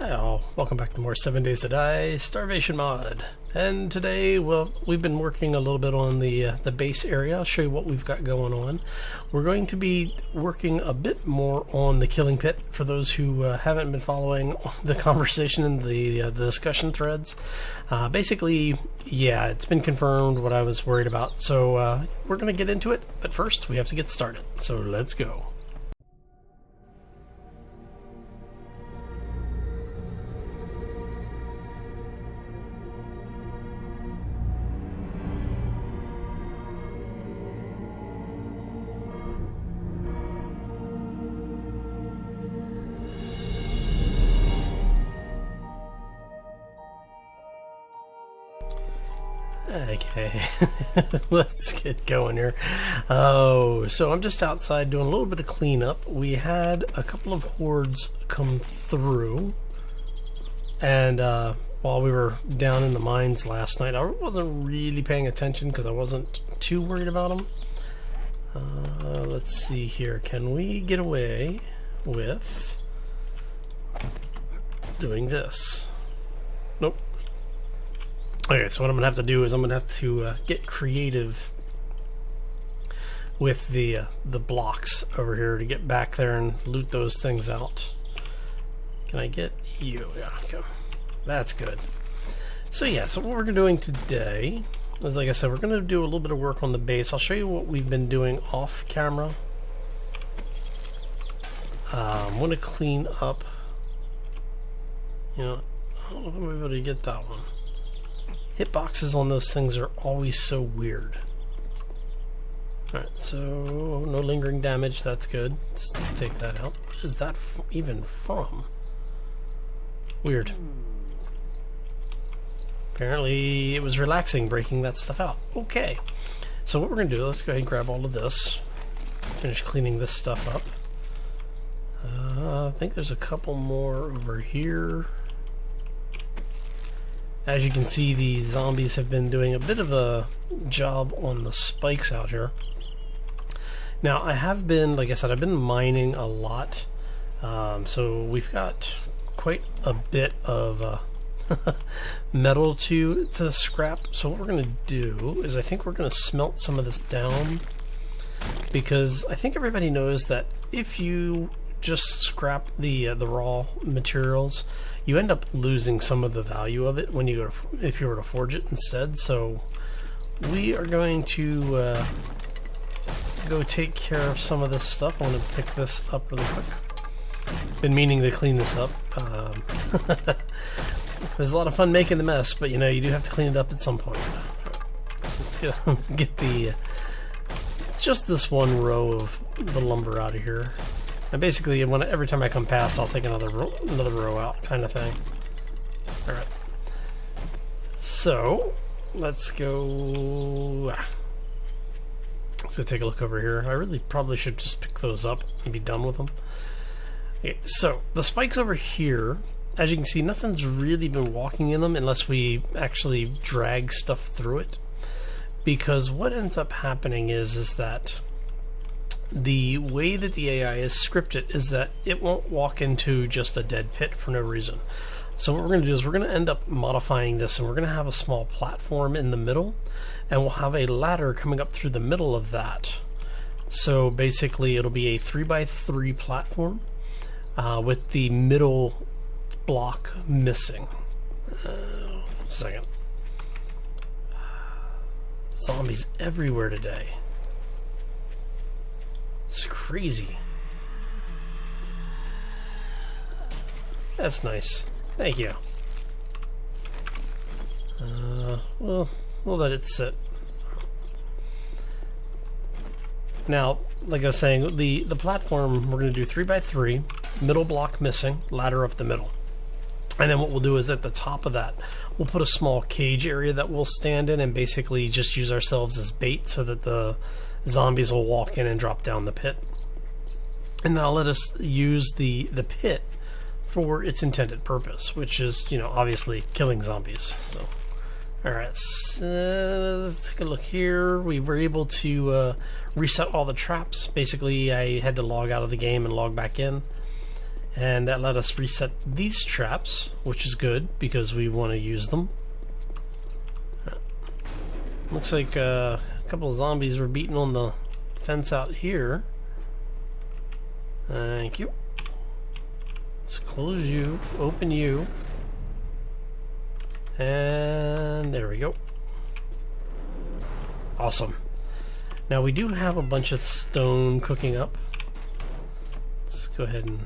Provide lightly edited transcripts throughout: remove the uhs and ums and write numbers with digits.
Hi, welcome back to more 7 Days to Die Starvation mod. And today, well, we've been working a little bit on the base area. I'll show you what we've got going on. We're going to be working a bit more on the killing pit for those who haven't been following the conversation in the discussion threads. Basically, yeah, it's been confirmed what I was worried about. So we're going to get into it, but first we have to get started. So let's go. Okay, let's get going here. Oh, so I'm just outside doing a little bit of cleanup. We had a couple of hordes come through, and while we were down in the mines last night, I wasn't really paying attention because I wasn't too worried about them. Let's see here. Can we get away with doing this? Nope. Okay, so what I'm going to have to do is I'm going to have to get creative with the blocks over here to get back there and loot those things out. Can I get you? Yeah, okay. That's good. So yeah, so what we're doing today is, like I said, we're going to do a little bit of work on the base. I'll show you what we've been doing off camera. I'm going to clean up, you know, I don't know if I'm able to get that one. Hitboxes on those things are always so weird. Alright, so no lingering damage, that's good. Let's take that out. What is that even from? Weird. Apparently it was relaxing breaking that stuff out. Okay, so what we're going to do, let's go ahead and grab all of this. Finish cleaning this stuff up. I think there's a couple more over here. As you can see, the zombies have been doing a bit of a job on the spikes out here. Now, I have been, like I said, I've been mining a lot. So we've got quite a bit of metal to scrap. So what we're going to do is I think we're going to smelt some of this down. Because I think everybody knows that if you just scrap the raw materials, you end up losing some of the value of it when you go to, if you were to forge it instead. So we are going to go take care of some of this stuff. I want to pick this up really quick. Been meaning to clean this up. It was a lot of fun making the mess, but you know, you do have to clean it up at some point. So let's get the just this one row of the lumber out of here. And basically, every time I come past, I'll take another row out, kind of thing. All right. So let's go. Let's go take a look over here. I really probably should just pick those up and be done with them. Okay, so the spikes over here, as you can see, nothing's really been walking in them unless we actually drag stuff through it. Because what ends up happening is that the way that the AI is scripted is that it won't walk into just a dead pit for no reason. So what we're going to do is we're going to end up modifying this, and we're going to have a small platform in the middle, and we'll have a ladder coming up through the middle of that. So basically it'll be a 3x3 platform with the middle block missing. Second. Zombies everywhere today. It's crazy. That's nice. Thank you. Well, we'll let it sit. Now, like I was saying, the platform, we're going to do 3x3, middle block missing, ladder up the middle. And then what we'll do is at the top of that, we'll put a small cage area that we'll stand in and basically just use ourselves as bait so that the zombies will walk in and drop down the pit. And that'll let us use the pit for its intended purpose, which is, you know, obviously killing zombies. So, alright, let's take a look here. We were able to reset all the traps. Basically, I had to log out of the game and log back in. And that let us reset these traps, which is good because we want to use them. Looks like a couple of zombies were beating on the fence out here. Thank you. Let's close you, open you. And there we go. Awesome. Now we do have a bunch of stone cooking up. Let's go ahead and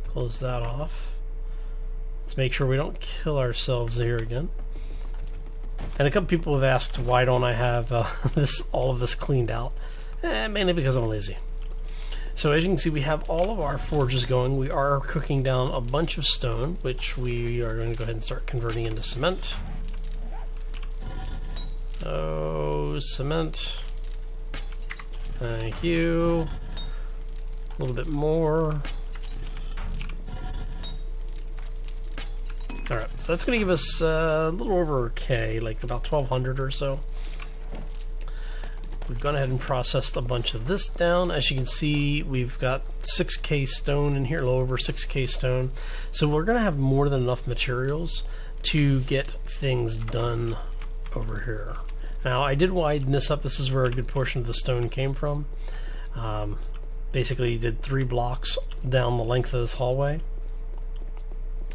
close that off. Let's make sure we don't kill ourselves here again. And a couple people have asked why don't I have all of this cleaned out. Mainly because I'm lazy. So as you can see, we have all of our forges going. We are cooking down a bunch of stone, which we are going to go ahead and start converting into cement. Oh, cement. Thank you. A little bit more. Alright, so that's going to give us a little over K, like about 1200 or so. We've gone ahead and processed a bunch of this down. As you can see, we've got 6K stone in here, a little over 6K stone. So we're going to have more than enough materials to get things done over here. Now, I did widen this up. This is where a good portion of the stone came from. Basically, did 3 blocks down the length of this hallway.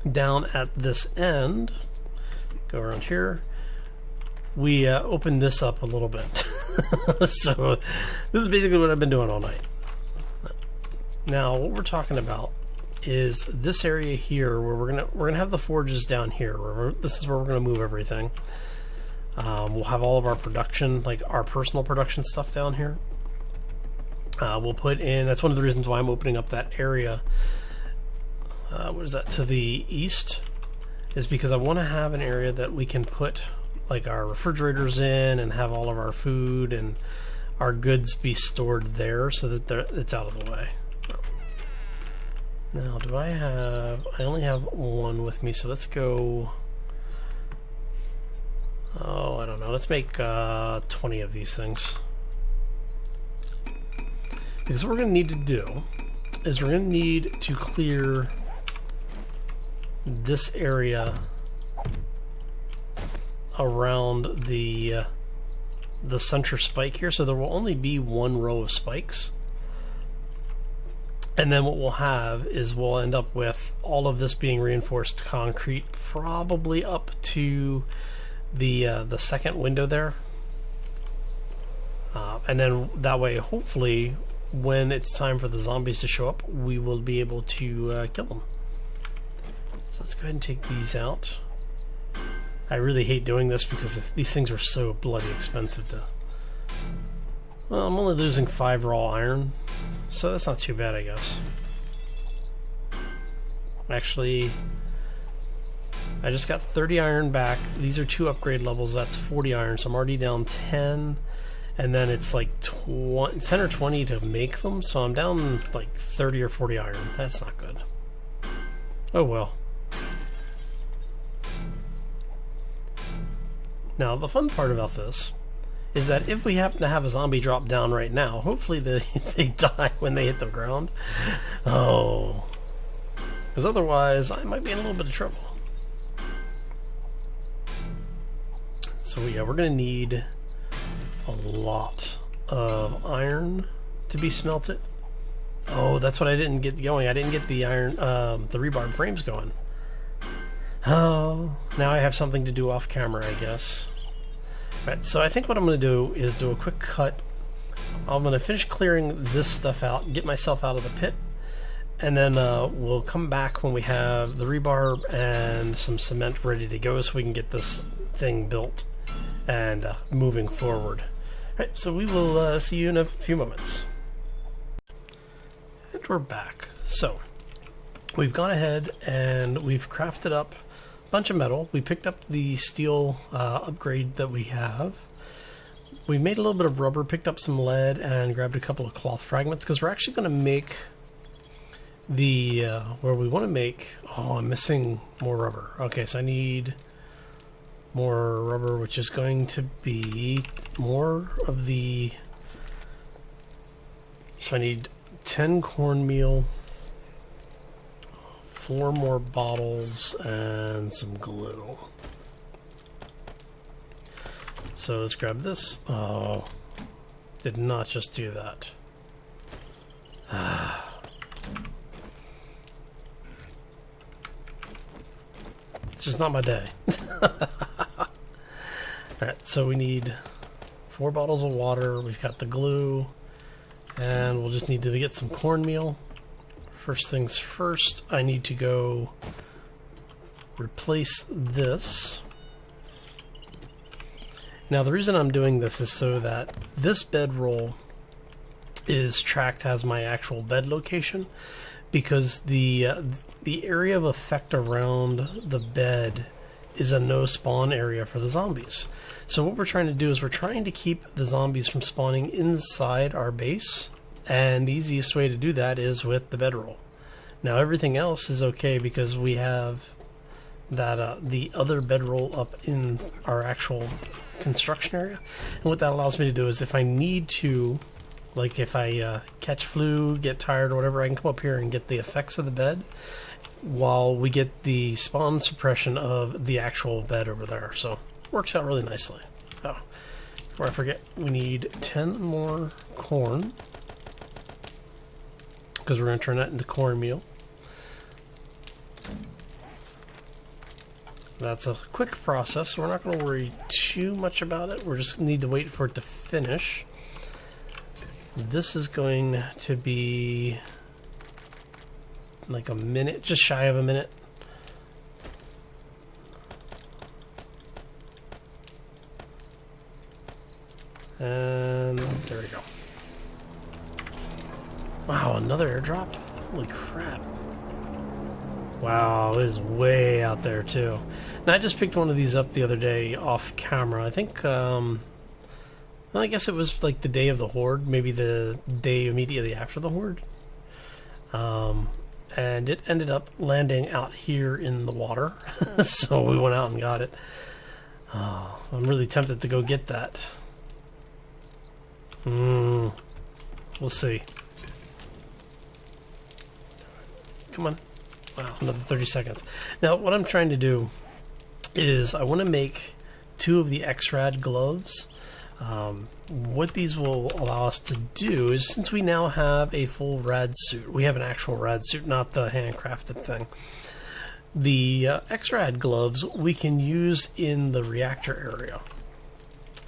Down at this end, go around here, we opened this up a little bit. So this is basically what I've been doing all night. Now what we're talking about is this area here where we're gonna have the forges down here. This is where we're gonna move everything. We'll have all of our production, like our personal production stuff down here. We'll put in, that's one of the reasons why I'm opening up that area. What is that, to the east, is because I want to have an area that we can put like our refrigerators in and have all of our food and our goods be stored there so that it's out of the way. Now, I only have one with me, so let's go, oh, I don't know, let's make 20 of these things. Because what we're going to need to do is we're going to need to clear this area around the center spike here, so there will only be one row of spikes. And then what we'll have is we'll end up with all of this being reinforced concrete, probably up to the second window there. And then that way, hopefully, when it's time for the zombies to show up, we will be able to kill them. So let's go ahead and take these out. I really hate doing this because these things are so bloody expensive to... Well, I'm only losing 5 raw iron, so that's not too bad, I guess. Actually, I just got 30 iron back. These are 2 upgrade levels, that's 40 iron, so I'm already down 10. And then it's like 10 or 20 to make them, so I'm down like 30 or 40 iron. That's not good. Oh well. Now, the fun part about this is that if we happen to have a zombie drop down right now, hopefully they die when they hit the ground. Oh. Because otherwise, I might be in a little bit of trouble. So yeah, we're going to need a lot of iron to be smelted. Oh, that's what I didn't get going. I didn't get the iron, the rebarb frames going. Oh, now I have something to do off camera, I guess. Right, so I think what I'm going to do is do a quick cut. I'm going to finish clearing this stuff out, get myself out of the pit, and then we'll come back when we have the rebarb and some cement ready to go so we can get this thing built and moving forward. Right, so we will see you in a few moments. And we're back. So, we've gone ahead and we've crafted up a bunch of metal. We picked up the steel upgrade that we have. We made a little bit of rubber, picked up some lead, and grabbed a couple of cloth fragments because we're actually going to make the, where we want to make, oh, I'm missing more rubber. Okay, so I need more rubber, which is going to be more of the, so I need 10 cornmeal, 4 more bottles and some glue. So let's grab this. Oh, did not just do that. It's just not my day. Alright, so we need 4 bottles of water. We've got the glue. And we'll just need to get some cornmeal. First things first, I need to go replace this. Now the reason I'm doing this is so that this bedroll is tracked as my actual bed location, because the area of effect around the bed is a no spawn area for the zombies. So what we're trying to do is we're trying to keep the zombies from spawning inside our base, and the easiest way to do that is with the bedroll. Now everything else is okay because we have that the other bedroll up in our actual construction area, and what that allows me to do is if I need to, like if I catch flu, get tired or whatever, I can come up here and get the effects of the bed while we get the spawn suppression of the actual bed over there. So works out really nicely. Oh, before I forget, we need 10 more corn because we're going to turn that into cornmeal. That's a quick process, so we're not going to worry too much about it. We just need to wait for it to finish. This is going to be like a minute, just shy of a minute. And there we go. Wow, another airdrop? Holy crap. Wow, it is way out there too. Now I just picked one of these up the other day off camera. I think, well, I guess it was like the day of the horde, maybe the day immediately after the horde. And it ended up landing out here in the water. So we went out and got it. Oh, I'm really tempted to go get that. We'll see. Come on. Wow, another 30 seconds. Now, what I'm trying to do is I want to make 2 of the X-Rad gloves. What these will allow us to do is, since we now have a full rad suit, we have an actual rad suit, not the handcrafted thing. The X-Rad gloves we can use in the reactor area.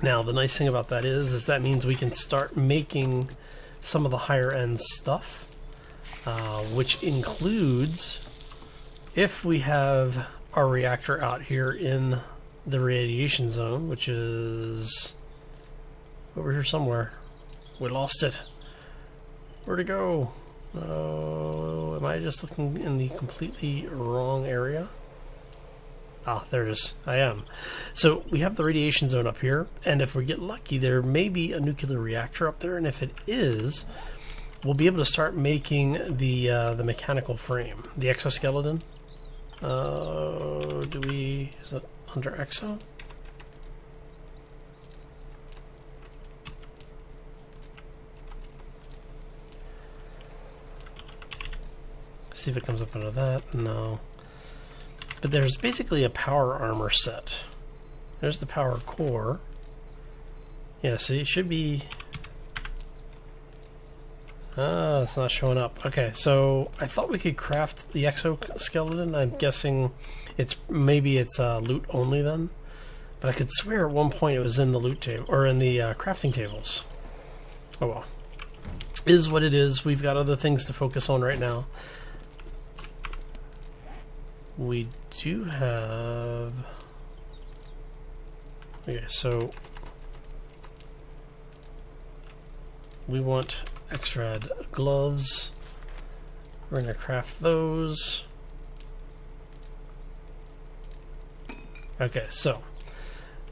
Now, the nice thing about that is that means we can start making some of the higher end stuff, which includes, if we have our reactor out here in the radiation zone, which is over here somewhere. We lost it. Where'd it go? Oh, am I just looking in the completely wrong area? Ah, there it is. I am. So we have the radiation zone up here, and if we get lucky, there may be a nuclear reactor up there, and if it is, we'll be able to start making the mechanical frame, the exoskeleton. Is it under exo? See if it comes up under that. No. But there's basically a power armor set. There's the power core. Yeah, see, it should be... Ah, it's not showing up. Okay, so I thought we could craft the exoskeleton. I'm guessing maybe it's loot only then. But I could swear at one point it was in the loot table, or in the crafting tables. Oh well. Is what it is. We've got other things to focus on right now. We do have... Okay, so we want X-Rad gloves. We're going to craft those. Okay, so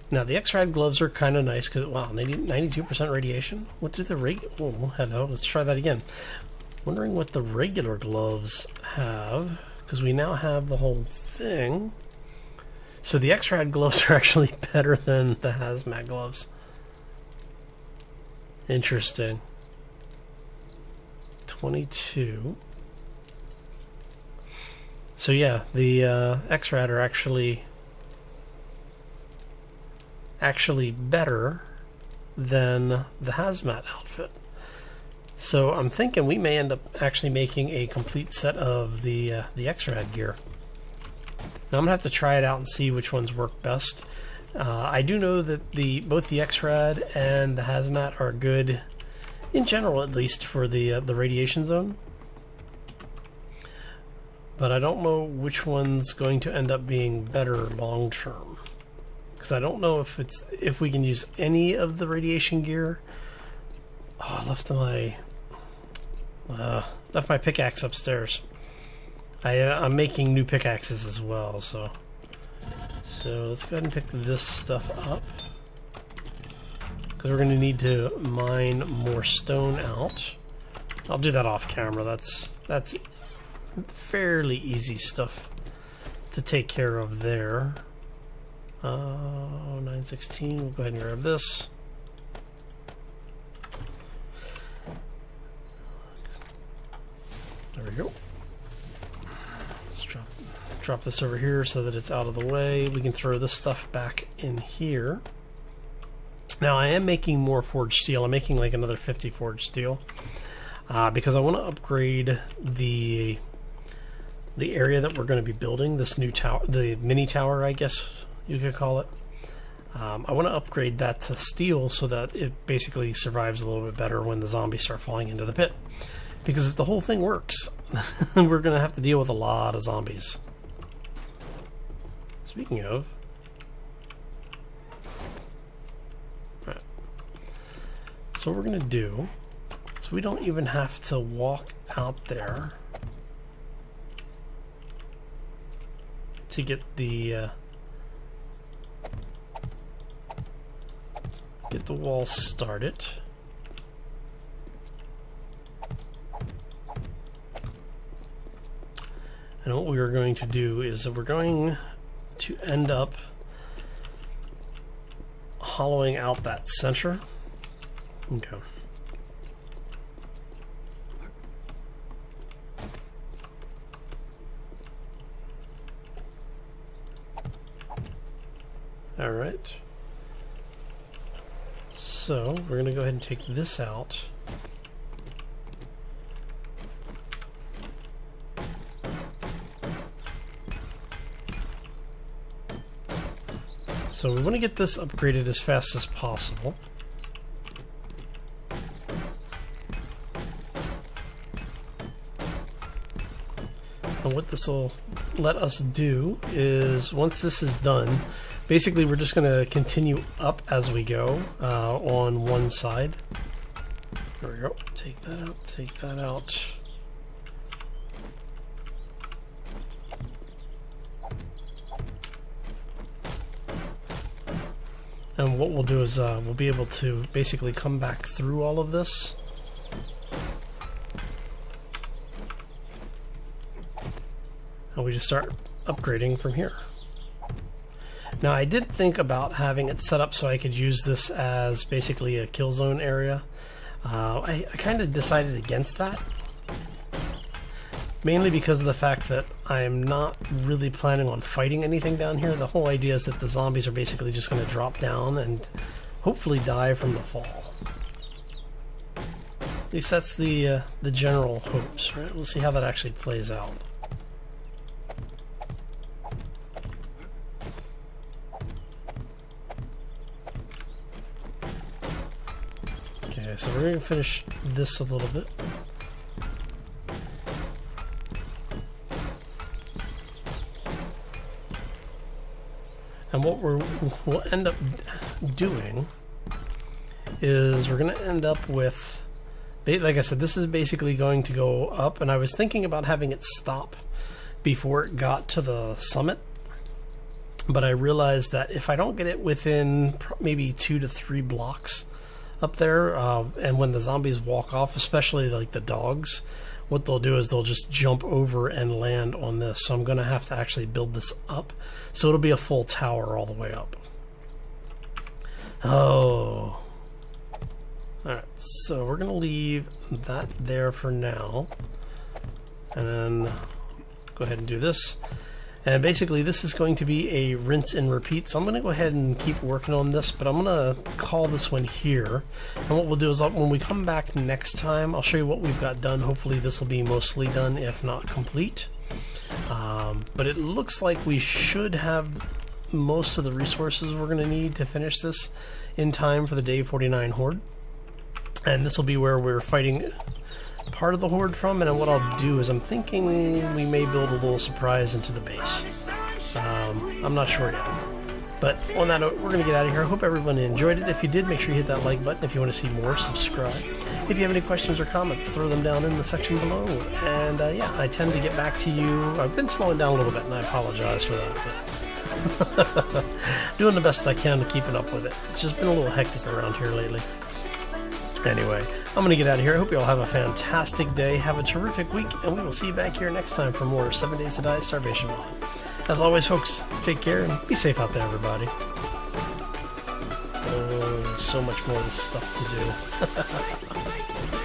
now the X-Rad gloves are kind of nice because, wow, 92% radiation. What do the oh, hello, let's try that again. Wondering what the regular gloves have, because we now have the whole thing. So the X-Rad gloves are actually better than the hazmat gloves. Interesting. 22. So yeah, the X-Rad are actually better than the hazmat outfit. So I'm thinking we may end up actually making a complete set of the X-Rad gear. Now I'm gonna have to try it out and see which ones work best. I do know that both the X-Rad and the hazmat are good, in general at least, for the radiation zone. But I don't know which one's going to end up being better long term, because I don't know if we can use any of the radiation gear. Oh, I left my pickaxe upstairs. I'm making new pickaxes as well, so let's go ahead and pick this stuff up, because we're going to need to mine more stone out. I'll do that off camera. That's fairly easy stuff to take care of there. 916. We'll go ahead and grab this. There we go. Let's drop this over here so that it's out of the way. We can throw this stuff back in here. Now I am making more forged steel. I'm making like another 50 forged steel because I want to upgrade the area that we're going to be building, this new tower, the mini tower, I guess you could call it. I want to upgrade that to steel so that it basically survives a little bit better when the zombies start falling into the pit. Because if the whole thing works, we're going to have to deal with a lot of zombies. Speaking of... Right. So what we're going to do, so we don't even have to walk out there to get the wall started. And what we are going to do is that we're going to end up hollowing out that center. Okay. All right. So we're going to go ahead and take this out. So we want to get this upgraded as fast as possible. And what this will let us do is, once this is done, basically we're just going to continue up as we go on one side. There we go. Take that out, take that out. And what we'll do is we'll be able to basically come back through all of this. And we just start upgrading from here. Now I did think about having it set up so I could use this as basically a kill zone area. I kind of decided against that. Mainly because of the fact that I'm not really planning on fighting anything down here. The whole idea is that the zombies are basically just going to drop down and hopefully die from the fall. At least that's the general hopes, right? We'll see how that actually plays out. Okay, so we're going to finish this a little bit. And what we'll end up doing is we're going to end up with, like I said, this is basically going to go up, and I was thinking about having it stop before it got to the summit, but I realized that if I don't get it within maybe 2 to 3 blocks up there, and when the zombies walk off, especially like the dogs, what they'll do is they'll just jump over and land on this. So I'm going to have to actually build this up. So it'll be a full tower all the way up. Oh. Alright, so we're going to leave that there for now. And then go ahead and do this. And basically this is going to be a rinse and repeat. So I'm going to go ahead and keep working on this, but I'm going to call this one here. And what we'll do is when we come back next time, I'll show you what we've got done. Hopefully this will be mostly done, if not complete. But it looks like we should have most of the resources we're going to need to finish this in time for the Day 49 Horde. And this will be where we're fighting part of the Horde from, and what I'll do is I'm thinking we may build a little surprise into the base. I'm not sure yet. But on that note, we're going to get out of here. I hope everyone enjoyed it. If you did, make sure you hit that like button. If you want to see more, subscribe. If you have any questions or comments, throw them down in the section below. And yeah, I tend to get back to you. I've been slowing down a little bit, and I apologize for that. But doing the best I can to keeping up with it. It's just been a little hectic around here lately. Anyway, I'm going to get out of here. I hope you all have a fantastic day. Have a terrific week, and we will see you back here next time for more 7 Days to Die Starvation Mod. As always, folks, take care and be safe out there, everybody. Oh, there's so much more of this stuff to do.